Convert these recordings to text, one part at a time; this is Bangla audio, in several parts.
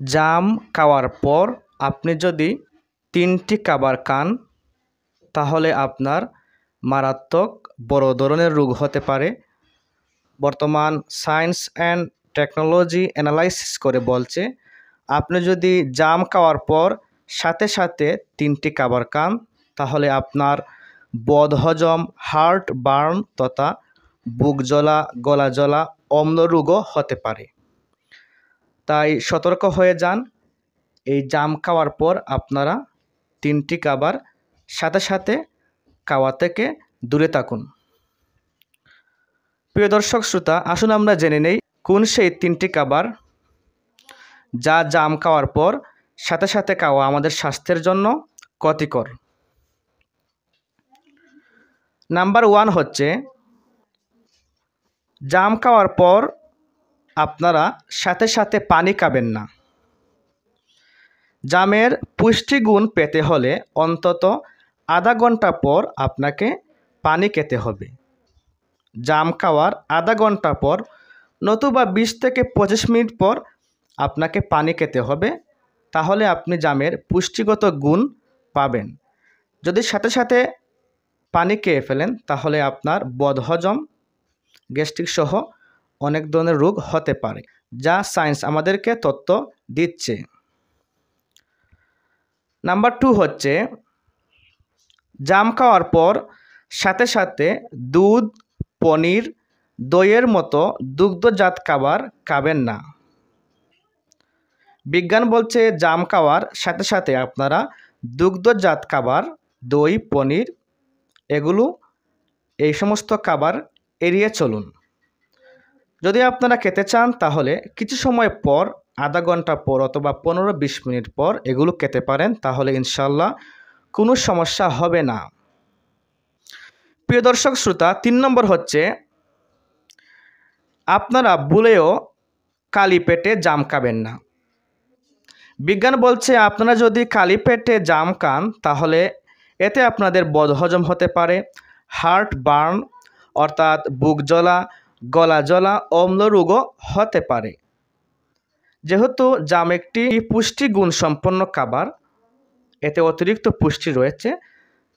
জাম খাওয়ার পর আপনি যদি 3টি খাবার খান তাহলে আপনার মারাত্মক বড় ধরনের রোগ হতে পারে। বর্তমান সায়েন্স অ্যান্ড টেকনোলজি অ্যানালাইসিস করে বলছে আপনি যদি জাম খাওয়ার পর সাথে সাথে 3টি খাবার খান তাহলে আপনার বদহজম, হার্ট বার্ন তথা বুক জ্বলা, গলা জ্বলা, অম্ল রোগও হতে পারে। তাই সতর্ক হয়ে যান। এই জাম খাওয়ার পর আপনারা 3টি খাবার সাথে সাথে খাওয়া থেকে দূরে থাকুন। প্রিয় দর্শক শ্রোতা, আসুন আমরা জেনে নেই কোন সেই 3টি খাবার যা জাম খাওয়ার পর সাথে সাথে খাওয়া আমাদের স্বাস্থ্যের জন্য ক্ষতিকর। নাম্বার 1 হচ্ছে জাম খাওয়ার পর আপনারা সাথে সাথে পানি খাবেন না। জামের পুষ্টিগুণ পেতে হলে অন্তত আধা ঘন্টা পর আপনাকে পানি খেতে হবে। জাম খাওয়ার আধা ঘন্টা পর নতুবা 20 থেকে 25 মিনিট পর আপনাকে পানি খেতে হবে, তাহলে আপনি জামের পুষ্টিগত গুণ পাবেন। যদি সাথে সাথে পানি খেয়ে ফেলেন তাহলে আপনার বদহজম, গ্যাস্ট্রিক সহ অনেক ধরনের রোগ হতে পারে, যা সায়েন্স আমাদেরকে তথ্য দিচ্ছে। নাম্বার 2 হচ্ছে জাম খাওয়ার পর সাথে সাথে দুধ, পনির, দইয়ের মতো দুগ্ধজাত খাবার খাবেন না। বিজ্ঞান বলছে জাম খাওয়ার সাথে সাথে আপনারা দুগ্ধজাত খাবার, দই, পনির এই সমস্ত খাবার এড়িয়ে চলুন। যদি আপনারা খেতে চান তাহলে কিছু সময় পর, আধা ঘন্টা পর অথবা 15-20 মিনিট পর এগুলো খেতে পারেন, তাহলে ইনশাল্লাহ কোনো সমস্যা হবে না। প্রিয় দর্শক শ্রোতা, 3 নম্বর হচ্ছে আপনারা ভুলেও খালি পেটে জাম খাবেন না। বিজ্ঞান বলছে আপনারা যদি খালি পেটে জাম খান তাহলে এতে আপনাদের বদহজম হতে পারে, হার্ট বার্ন অর্থাৎ বুক জ্বলা, গলা জ্বলা, অম্ল রোগও হতে পারে। যেহেতু জাম একটি পুষ্টিগুণ সম্পন্ন খাবার, এতে অতিরিক্ত পুষ্টি রয়েছে,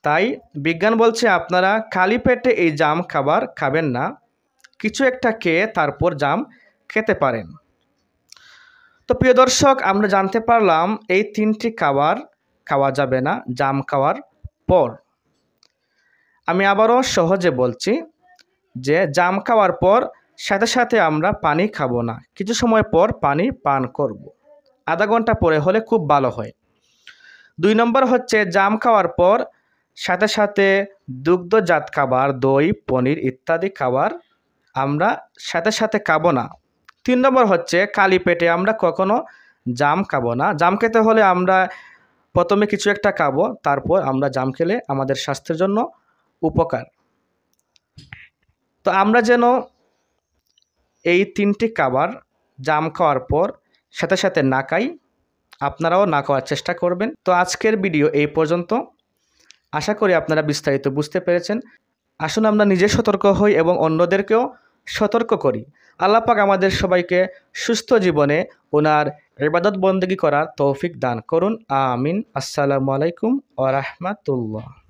তাই বিজ্ঞান বলছে আপনারা খালি পেটে এই জাম খাবার খাবেন না, কিছু একটা খেয়ে তারপর জাম খেতে পারেন। তো প্রিয় দর্শক, আমরা জানতে পারলাম এই 3টি খাবার খাওয়া যাবে না জাম খাওয়ার পর। আমি আবারও সহজে বলছি যে জাম খাওয়ার পর সাথে সাথে আমরা পানি খাবো না, কিছু সময় পর পানি পান করব। আধা ঘন্টা পরে হলে খুব ভালো হয়। 2 নম্বর হচ্ছে জাম খাওয়ার পর সাথে সাথে দুগ্ধজাত খাবার, দই, পনির ইত্যাদি খাবার আমরা সাথে সাথে খাবো না। 3 নম্বর হচ্ছে খালি পেটে আমরা কখনো জাম খাবো না। জাম খেতে হলে আমরা প্রথমে কিছু একটা খাবো, তারপর আমরা জাম খেলে আমাদের স্বাস্থ্যের জন্য উপকার। তো আমরা যেন এই 3টি খাবার জাম খাওয়ার পর সাথে সাথে না খাই, আপনারাও না খাওয়ার চেষ্টা করবেন। তো আজকের ভিডিও এই পর্যন্ত। আশা করি আপনারা বিস্তারিত বুঝতে পেরেছেন। আসুন আমরা নিজে সতর্ক হই এবং অন্যদেরকেও সতর্ক করি। আল্লাহ পাক আমাদের সবাইকে সুস্থ জীবনে ওনার ইবাদত বন্দেগী করার তৌফিক দান করুন। আমিন। আসসালামু আলাইকুম ওয়া রাহমাতুল্লাহ।